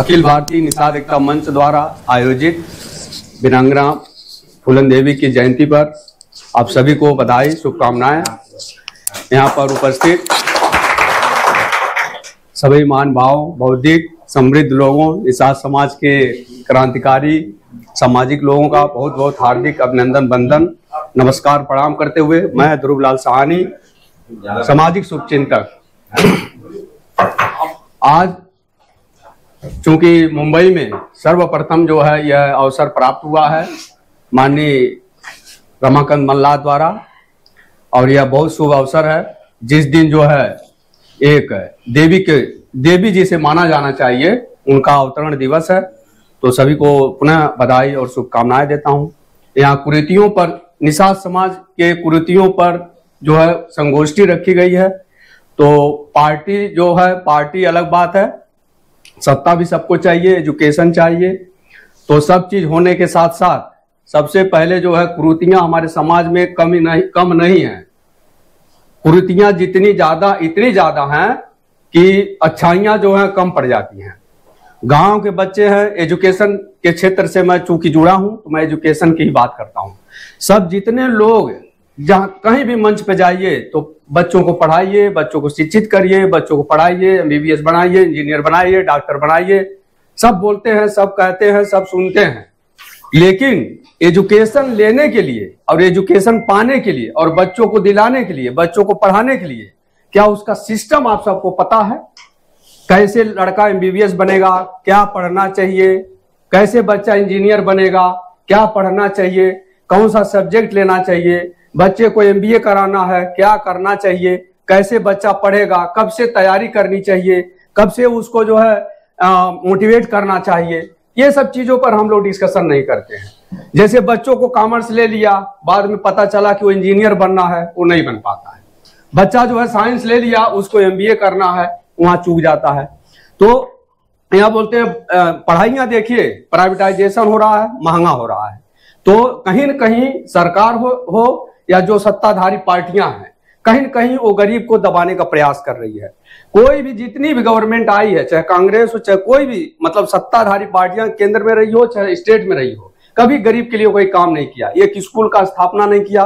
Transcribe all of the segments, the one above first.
अखिल भारतीय निषाद एकता मंच द्वारा आयोजित वीरांगना फूलन देवी की जयंती पर आप सभी को बधाई शुभकामनाएं। यहाँ पर उपस्थित सभी महान भाव बौद्धिक समृद्ध लोगों, निषाद समाज के क्रांतिकारी सामाजिक लोगों का बहुत बहुत हार्दिक अभिनंदन वंदन नमस्कार प्रणाम करते हुए मैं ध्रुवलाल साहनी, सामाजिक शुभचिंतक। आज चूंकि मुंबई में सर्वप्रथम जो है यह अवसर प्राप्त हुआ है माननीय रमाकांत मल्लाह द्वारा, और यह बहुत शुभ अवसर है जिस दिन जो है एक देवी जी से माना जाना चाहिए उनका अवतरण दिवस है। तो सभी को पुनः बधाई और शुभकामनाएं देता हूं। यहाँ कुरीतियों पर, निषाद समाज के कुरीतियों पर जो है संगोष्ठी रखी गई है। तो पार्टी जो है, पार्टी अलग बात है, सत्ता भी सबको चाहिए, एजुकेशन चाहिए। तो सब चीज होने के साथ साथ सबसे पहले जो है कुरीतियां हमारे समाज में कम नहीं है। कुरीतियां इतनी ज्यादा हैं कि अच्छाइयां जो है कम पड़ जाती हैं। गांव के बच्चे हैं, एजुकेशन के क्षेत्र से मैं चूंकि जुड़ा हूं तो मैं एजुकेशन की ही बात करता हूं। सब जितने लोग जहां कहीं भी मंच पे जाइए तो बच्चों को पढ़ाइए, बच्चों को शिक्षित करिए, बच्चों को पढ़ाइए, MBBS बनाइए, इंजीनियर बनाइए, डॉक्टर बनाइए। सब बोलते हैं, सब कहते हैं, सब सुनते हैं, लेकिन एजुकेशन लेने के लिए और एजुकेशन पाने के लिए और बच्चों को दिलाने के लिए, बच्चों को पढ़ाने के लिए क्या उसका सिस्टम आप सबको पता है? कैसे लड़का MBBS बनेगा, क्या पढ़ना चाहिए, कैसे बच्चा इंजीनियर बनेगा, क्या पढ़ना चाहिए, कौन सा सब्जेक्ट लेना चाहिए, बच्चे को MBA कराना है, क्या करना चाहिए, कैसे बच्चा पढ़ेगा, कब से तैयारी करनी चाहिए, कब से उसको जो है मोटिवेट करना चाहिए, ये सब चीजों पर हम लोग डिस्कशन नहीं करते हैं। जैसे बच्चों को कॉमर्स ले लिया, बाद में पता चला कि वो इंजीनियर बनना है, वो नहीं बन पाता है। बच्चा जो है साइंस ले लिया, उसको MBA करना है, वहां चूक जाता है। तो यहाँ बोलते हैं पढ़ाइयां देखिए, प्राइवेटाइजेशन हो रहा है, महंगा हो रहा है। तो कहीं न कहीं सरकार हो या जो सत्ताधारी पार्टियां हैं, कहीं न कहीं वो गरीब को दबाने का प्रयास कर रही है। कोई भी, जितनी भी गवर्नमेंट आई है, चाहे कांग्रेस हो चाहे कोई भी, मतलब सत्ताधारी पार्टियां केंद्र में रही हो चाहे स्टेट में रही हो, कभी गरीब के लिए कोई काम नहीं किया। एक स्कूल का स्थापना नहीं किया,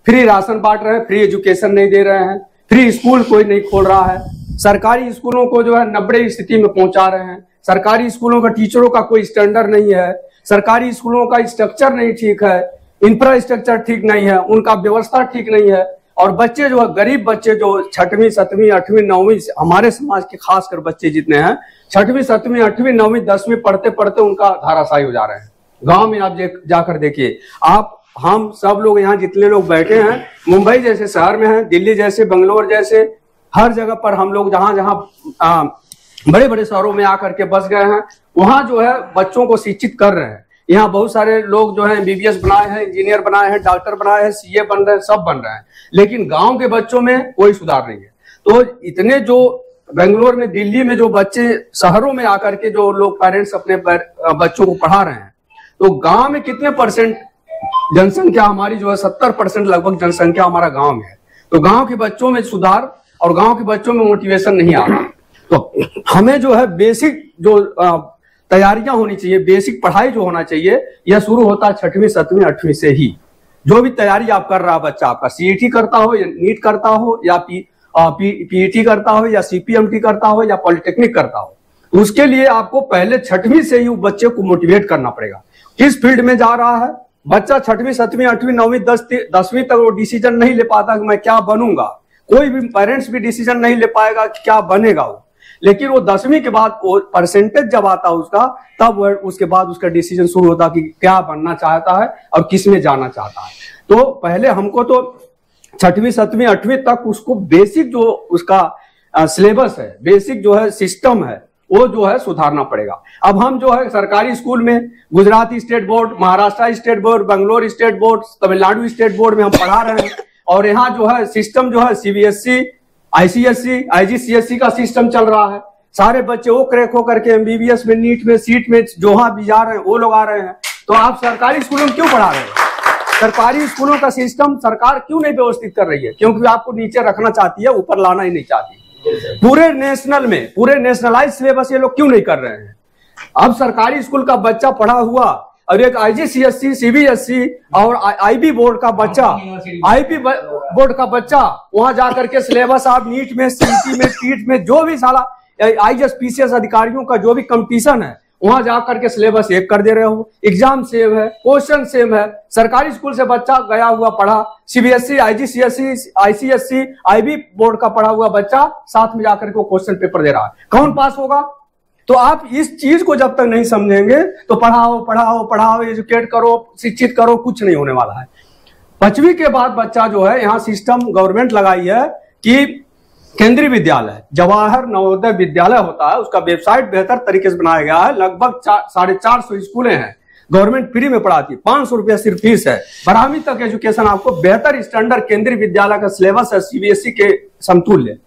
फ्री राशन बांट रहे हैं, फ्री एजुकेशन नहीं दे रहे हैं, फ्री स्कूल कोई नहीं खोल रहा है, सरकारी स्कूलों को जो है नब्बे स्थिति में पहुंचा रहे हैं, सरकारी स्कूलों का टीचरों का कोई स्टैंडर्ड नहीं है, सरकारी स्कूलों का स्ट्रक्चर नहीं ठीक है, इंफ्रास्ट्रक्चर ठीक नहीं है, उनका व्यवस्था ठीक नहीं है। और बच्चे जो है, गरीब बच्चे जो 6वीं 7वीं 8वीं 9वीं, हमारे समाज के खासकर बच्चे जितने हैं 6वीं 7वीं 8वीं 9वीं 10वीं पढ़ते पढ़ते उनका धाराशायी हो जा रहे हैं। गांव में आप जाकर देखिए, आप हम सब लोग यहाँ जितने लोग बैठे हैं, मुंबई जैसे शहर में हैं, दिल्ली जैसे, बंगलोर जैसे, हर जगह पर हम लोग जहां जहां बड़े बड़े शहरों में आकर के बस गए हैं, वहां जो है बच्चों को शिक्षित कर रहे हैं। यहाँ बहुत सारे लोग जो है MBBS बनाए हैं, इंजीनियर बनाए हैं, डॉक्टर बनाए हैं, CA बन रहे हैं, सब बन रहे हैं, लेकिन गांव के बच्चों में कोई सुधार नहीं है। तो इतने जो बेंगलोर में, दिल्ली में जो बच्चे शहरों में आकर के जो लोग पेरेंट्स अपने बच्चों को पढ़ा रहे हैं, तो गांव में कितने परसेंट जनसंख्या हमारी जो है 70% लगभग जनसंख्या हमारा गांव में है। तो गांव के बच्चों में सुधार और गांव के बच्चों में मोटिवेशन नहीं आ रहा। तो हमें जो है बेसिक जो तैयारियां होनी चाहिए, बेसिक पढ़ाई जो होना चाहिए, यह शुरू होता है 6वीं 7वीं 8वीं से ही। जो भी तैयारी आप कर रहा है बच्चा, आपका CET करता हो या नीट करता हो या PET करता हो या CPMT करता हो या पॉलिटेक्निक करता हो, उसके लिए आपको पहले 6वीं से ही बच्चे को मोटिवेट करना पड़ेगा। किस फील्ड में जा रहा है बच्चा, 6वीं 7वीं 8वीं 9वीं 10वीं तक वो डिसीजन नहीं ले पाता कि मैं क्या बनूंगा। कोई भी पेरेंट्स भी डिसीजन नहीं ले पाएगा कि क्या बनेगा वो, लेकिन वो 10वीं के बाद परसेंटेज जब आता उसका, तब उसके बाद उसका डिसीजन शुरू होता कि क्या बनना चाहता है और किस में जाना चाहता है। तो पहले हमको तो 6वीं 7वीं 8वीं तक उसको बेसिक जो उसका सिलेबस है, बेसिक जो है सिस्टम है, वो जो है सुधारना पड़ेगा। अब हम जो है सरकारी स्कूल में Gujarat state board, Maharashtra state board, Bangalore state board, Tamil Nadu state board में हम पढ़ा रहे हैं, और यहाँ जो है सिस्टम जो है CBSE, ICSE, IGCSE का सिस्टम चल रहा है। सारे बच्चे वो क्रैक होकर के MBBS में, नीट में, सीट में जहां भी जा रहे हैं वो लोग आ रहे हैं। तो आप सरकारी स्कूलों में क्यों पढ़ा रहे हैं? सरकारी स्कूलों का सिस्टम सरकार क्यों नहीं व्यवस्थित कर रही है? क्योंकि आपको नीचे रखना चाहती है, ऊपर लाना ही नहीं चाहती। पूरे नेशनल में, पूरे नेशनलाइज सिलेबस ये लोग क्यों नहीं कर रहे हैं? अब सरकारी स्कूल का बच्चा पढ़ा हुआ और एक IGCSE, CBSE और IB बोर्ड का बच्चा, IB बोर्ड का बच्चा वहां जाकर के सिलेबस आप नीट में, CET में, टीट में जो भी साला IAS PCS अधिकारियों का जो भी कंपटीशन है वहां जाकर के सिलेबस एक कर दे रहे हो, एग्जाम सेम है, क्वेश्चन सेम है। सरकारी स्कूल से बच्चा गया हुआ पढ़ा, CBSE, IGCSE, ICSE, IB board का पढ़ा हुआ बच्चा साथ में जाकर के वो क्वेश्चन पेपर दे रहा है, कौन पास होगा? तो आप इस चीज को जब तक नहीं समझेंगे तो पढ़ाओ पढ़ाओ पढ़ाओ, एजुकेट करो, शिक्षित करो, कुछ नहीं होने वाला है। 5वीं के बाद बच्चा जो है, यहाँ सिस्टम गवर्नमेंट लगाई है कि केंद्रीय विद्यालय, जवाहर नवोदय विद्यालय होता है, उसका वेबसाइट बेहतर तरीके से बनाया गया है। लगभग 450 स्कूलें हैं, गवर्नमेंट फ्री में पढ़ाती है, 500 रुपया सिर्फ फीस है। 12वीं तक एजुकेशन आपको बेहतर स्टैंडर्ड केंद्रीय विद्यालय का सिलेबस है, CBSE के समतुल्य,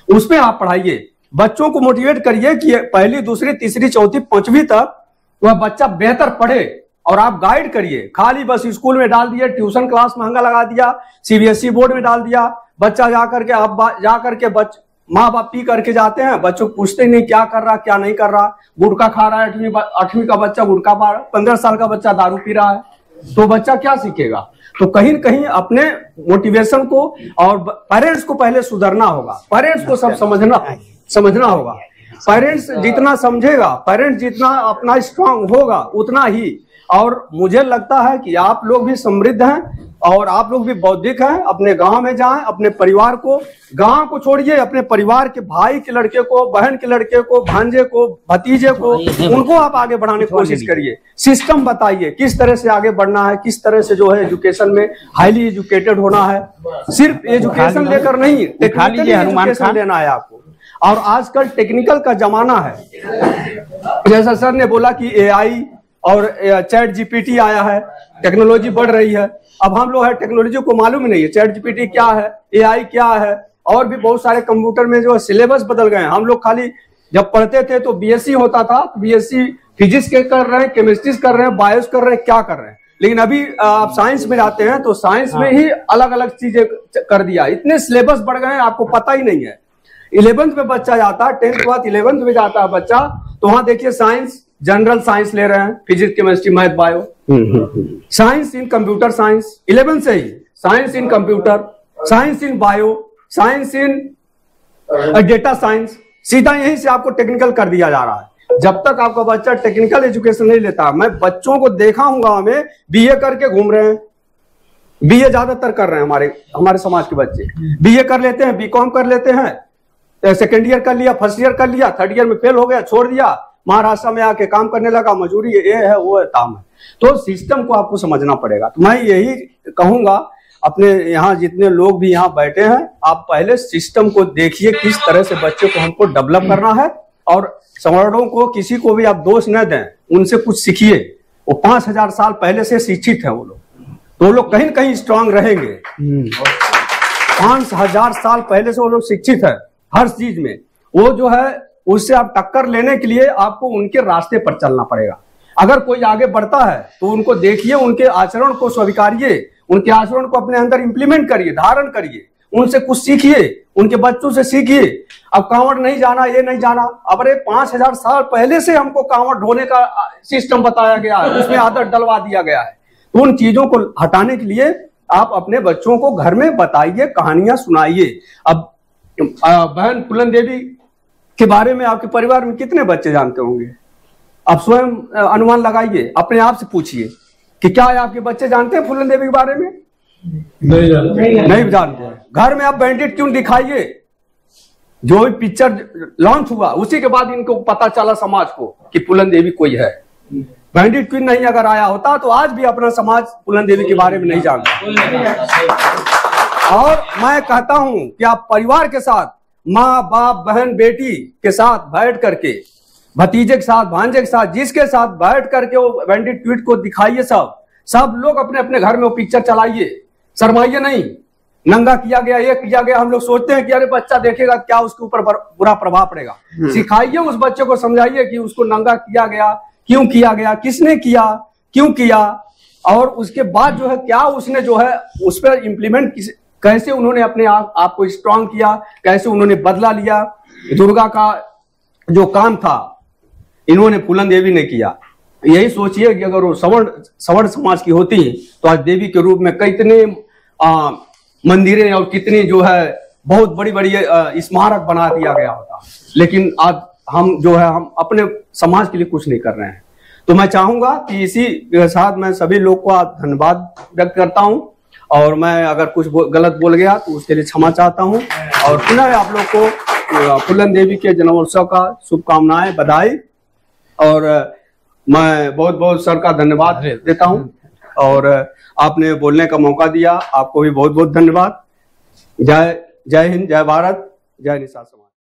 उसमें आप पढ़ाइए। बच्चों को मोटिवेट करिए कि पहली, दूसरी, तीसरी, चौथी, 5वीं तक वह बच्चा बेहतर पढ़े और आप गाइड करिए। खाली बस स्कूल में डाल दिया, ट्यूशन क्लास महंगा लगा दिया, CBSE बोर्ड में डाल दिया, बच्चा जाकर के अब जाकर के माँ बाप पी करके जाते हैं, बच्चों को पूछते नहीं क्या कर रहा क्या नहीं कर रहा। गुटखा खा रहा है, 8वीं का बच्चा गुटखा पा रहा है, 15 साल का बच्चा दारू पी रहा है, तो बच्चा क्या सीखेगा? तो कहीं न कहीं अपने मोटिवेशन को और पेरेंट्स को पहले सुधरना होगा, पेरेंट्स को सब समझना होगा। पेरेंट्स जितना समझेगा, पेरेंट्स जितना अपना स्ट्रांग होगा उतना ही। और मुझे लगता है कि आप लोग भी समृद्ध हैं और आप लोग भी बौद्धिक हैं। अपने गांव में जाएं, अपने परिवार को, गांव को छोड़िए, अपने परिवार के भाई के लड़के को, बहन के लड़के को, भांजे को, भतीजे को, उनको आप आगे बढ़ाने की कोशिश करिए। सिस्टम बताइए किस तरह से आगे बढ़ना है, किस तरह से जो है एजुकेशन में हाईली एजुकेटेड होना है। सिर्फ एजुकेशन लेकर नहीं, टेक्निकल एजुकेशन लेना है आपको। और आजकल टेक्निकल का जमाना है, जैसा सर ने बोला कि AI और चैट GPT आया है, टेक्नोलॉजी बढ़ रही है। अब हम लोग है टेक्नोलॉजी को मालूम ही नहीं है, चैट GPT क्या है, AI क्या है, और भी बहुत सारे कंप्यूटर में जो सिलेबस बदल गए हैं। हम लोग खाली जब पढ़ते थे तो BSc होता था, BSc फिजिक्स के कर रहे हैं, केमिस्ट्री कर रहे हैं, बायोस कर रहे हैं, क्या कर रहे हैं। लेकिन अभी आप साइंस में जाते हैं तो साइंस में ही अलग अलग चीजें कर दिया, इतने सिलेबस बढ़ गए हैं आपको पता ही नहीं है। 11th में बच्चा जाता है, 10th के बाद 11th में जाता है बच्चा, तो वहां देखिए साइंस, जनरल साइंस ले रहे हैं, physics, chemistry, math, bio, science in computer science, 11th से ही science in computer, science in bio, science in data science, सीधा यहीं से आपको टेक्निकल कर दिया जा रहा है। जब तक आपका बच्चा टेक्निकल एजुकेशन नहीं लेता, मैं बच्चों को देखा हूं गांव में BA करके घूम रहे हैं, BA ज्यादातर कर रहे हैं हमारे समाज के बच्चे, BA कर लेते हैं, BCom कर लेते हैं, सेकेंड ईयर कर लिया, फर्स्ट ईयर कर लिया, 3rd ईयर में फेल हो गया, छोड़ दिया, महाराष्ट्र में आके काम करने लगा, मजूरी ये है वो है, काम है। तो सिस्टम को आपको समझना पड़ेगा। तो मैं यही कहूंगा, अपने यहाँ जितने लोग भी यहाँ बैठे हैं, आप पहले सिस्टम को देखिए, किस तरह से बच्चे को हमको डेवलप करना है। और समरणों को, किसी को भी आप दोष न दें, उनसे कुछ सीखिए। वो 5000 साल पहले से शिक्षित है वो लोग, तो वो लोग कहीं न कहीं स्ट्रांग रहेंगे। 5000 साल पहले से वो लोग शिक्षित है हर चीज में। वो जो है उससे आप टक्कर लेने के लिए आपको उनके रास्ते पर चलना पड़ेगा। अगर कोई आगे बढ़ता है तो उनको देखिए, उनके आचरण को स्वीकारिए, उनके आचरण को अपने अंदर इंप्लीमेंट करिए, धारण करिए, उनसे कुछ सीखिए, उनके बच्चों से सीखिए। अब कांवड़ नहीं जाना, ये नहीं जाना, अब अरे 5000 साल पहले से हमको कांवड़ ढोने का सिस्टम बताया गया है, उसमें आदत डलवा दिया गया है। तो उन चीजों को हटाने के लिए आप अपने बच्चों को घर में बताइए, कहानियां सुनाइए। अब बहन फूलन देवी के बारे में आपके परिवार में कितने बच्चे जानते होंगे? आप स्वयं अनुमान लगाइए, अपने आप से पूछिए कि क्या आपके बच्चे जानते हैं फूलन देवी के बारे में? नहीं जानते हैं। घर में आप बैंडिट क्यों दिखाइए? जो भी पिक्चर लॉन्च हुआ उसी के बाद इनको पता चला समाज को कि फूलन देवी कोई है। बैंडिट क्वीन नहीं अगर आया होता तो आज भी अपना समाज फूलन देवी के बारे में नहीं जानता। और मैं कहता हूं कि आप परिवार के साथ, माँ बाप बहन बेटी के साथ बैठ करके, भतीजे के साथ, भांजे के साथ, जिसके साथ बैठ करके वो बैंडिट ट्वीट को दिखाइए। सब लोग अपने अपने घर में वो पिक्चर चलाइए, शर्माइए नहीं। नंगा किया गया, ये किया गया, हम लोग सोचते हैं कि अरे बच्चा देखेगा क्या उसके ऊपर बुरा प्रभाव पड़ेगा। सिखाइए उस बच्चे को, समझाइए कि उसको नंगा किया गया, क्यों किया गया, किसने किया, क्यों किया, और उसके बाद जो है क्या उसने जो है उस पर इम्प्लीमेंट कैसे उन्होंने अपने आप को स्ट्रांग किया, कैसे उन्होंने बदला लिया। दुर्गा का जो काम था, इन्होंने फूलन देवी ने किया। यही सोचिए कि अगर वो सवर्ण समाज की होती तो आज देवी के रूप में कितने मंदिरें और कितनी जो है बहुत बड़ी बड़ी स्मारक बना दिया गया होता। लेकिन आज हम जो है हम अपने समाज के लिए कुछ नहीं कर रहे हैं। तो मैं चाहूंगा कि इसी के साथ मैं सभी लोग को धन्यवाद व्यक्त करता हूं, और मैं अगर कुछ गलत बोल गया तो उसके लिए क्षमा चाहता हूं। और पुनः आप लोग को फूलन देवी के जन्मोत्सव का शुभकामनाएं, बधाई, और मैं बहुत बहुत सर का धन्यवाद देता हूं, और आपने बोलने का मौका दिया, आपको भी बहुत बहुत धन्यवाद। जय हिंद, जय भारत, जय निषाद समाज।